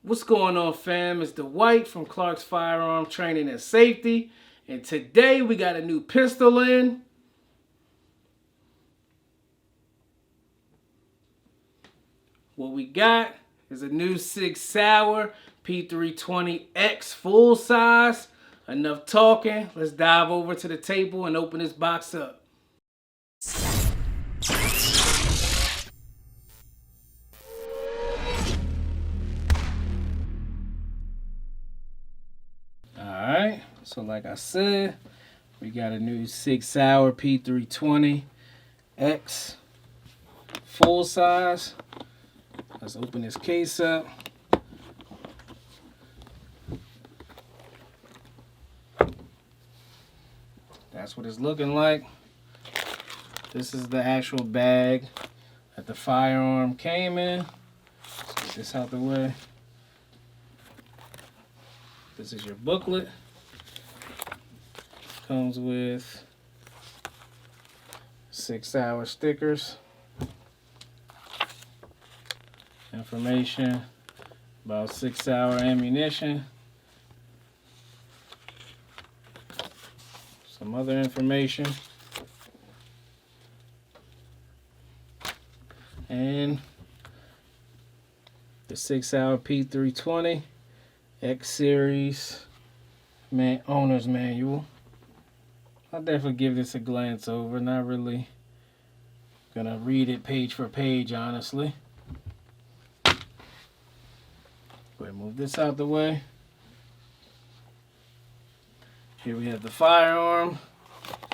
What's going on, fam? It's Dwight from Clark's Firearm Training and Safety. And today we got a new pistol in. What we got is a new Sig Sauer P320 X full size. Enough talking. Let's dive over to the table and open this box up. Alright, so like I said, we got a new Sig Sauer P320 X full size. Let's open this case up. That's what it's looking like. This is the actual bag that the firearm came in. Let's get this out the way. This is your booklet. Comes with Sig Sauer stickers. Information about Sig Sauer ammunition. Some other information. And the Sig Sauer P320 X Series owner's manual. I'll definitely give this a glance over. Not really gonna read it page for page, honestly. Go ahead and move this out the way. Here we have the firearm.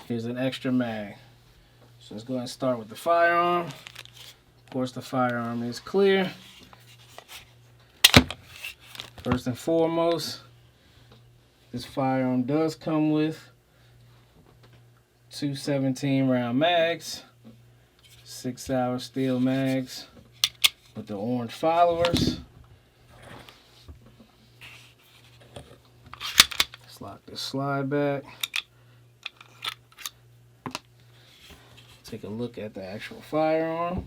Here's an extra mag. So let's go ahead and start with the firearm. Of course, the firearm is clear. First and foremost, this firearm does come with two 17-round mags, Sig Sauer steel mags with the orange followers. Let's lock this slide back. Take a look at the actual firearm.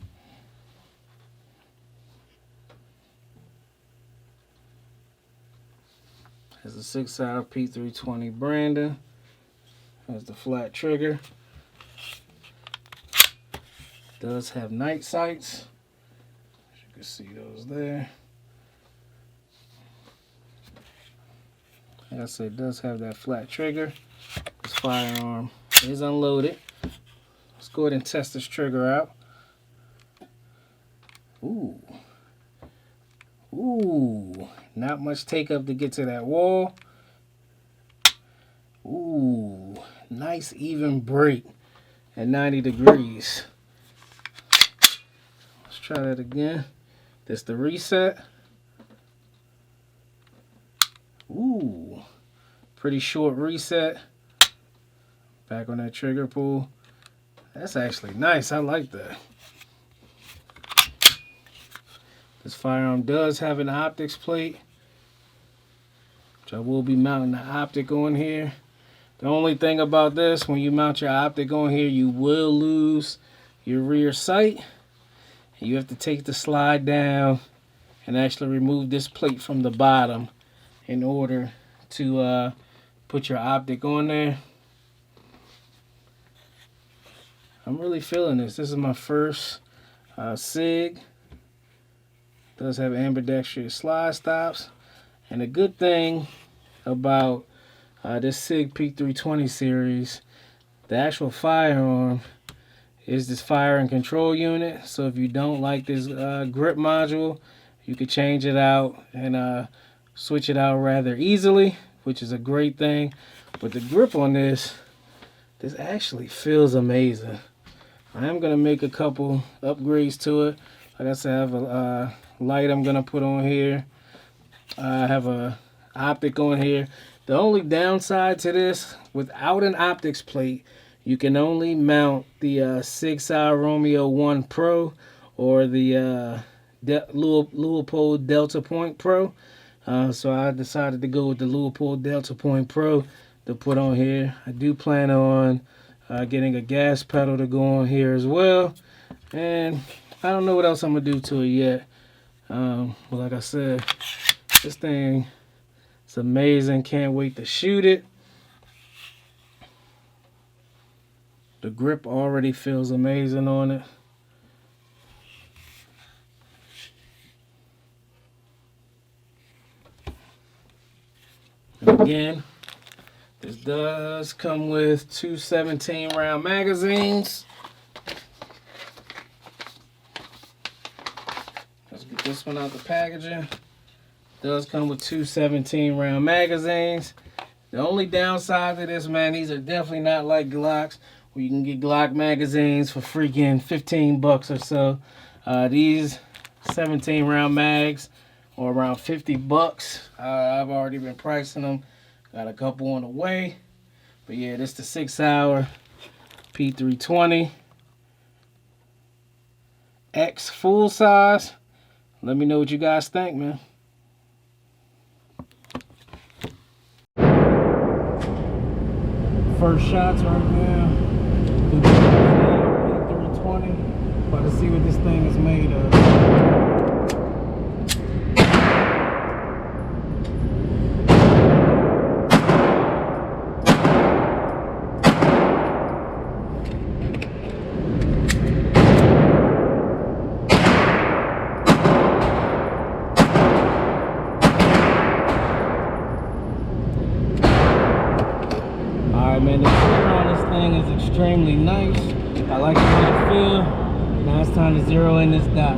Has the Sig Sauer P320 branding. Has the flat trigger. Does have night sights. As you can see those there. Like I said, it does have that flat trigger. This firearm is unloaded. Let's go ahead and test this trigger out. Ooh. Ooh. Not much take up to get to that wall. Ooh, nice even break at 90 degrees. Let's try that again. That's the reset. Ooh, pretty short reset. Back on that trigger pull. That's actually nice. I like that. This firearm does have an optics plate, which I will be mounting the optic on here. The only thing about this, when you mount your optic on here, you will lose your rear sight. You have to take the slide down and actually remove this plate from the bottom in order to put your optic on there. I'm really feeling this. This is my first Sig. Does have ambidextrous slide stops. And a good thing about this Sig P320 series, the actual firearm is this fire and control unit. So if you don't like this grip module, you could change it out and switch it out rather easily, which is a great thing. But the grip on this actually feels amazing. I am going to make a couple upgrades to it. Like I said, I have a light I'm going to put on here. I have a optic on here. The only downside to this, without an optics plate, you can only mount the Sig Sauer Romeo 1 Pro or the Leupold Delta Point Pro. So I decided to go with the Leupold Delta Point Pro to put on here. I do plan on getting a gas pedal to go on here as well. And I don't know what else I'm going to do to it yet. But like I said, This thing is amazing. Can't wait to shoot it. The grip already feels amazing on it. And again, this does come with two 17-round magazines. Let's get this one out the packaging. It does come with two 17-round magazines. The only downside to this, man, these are definitely not like Glocks, where you can get Glock magazines for freaking 15 bucks or so. These 17-round mags are around 50 bucks. I've already been pricing them. Got a couple on the way. But yeah, this is the Sig Sauer P320 X full size. Let me know what you guys think, man. First shots right now. The P320. About to see what this thing is made of. Alright, man, the trigger on this thing is extremely nice. I like the way it feels. Now it's time to zero in this dot.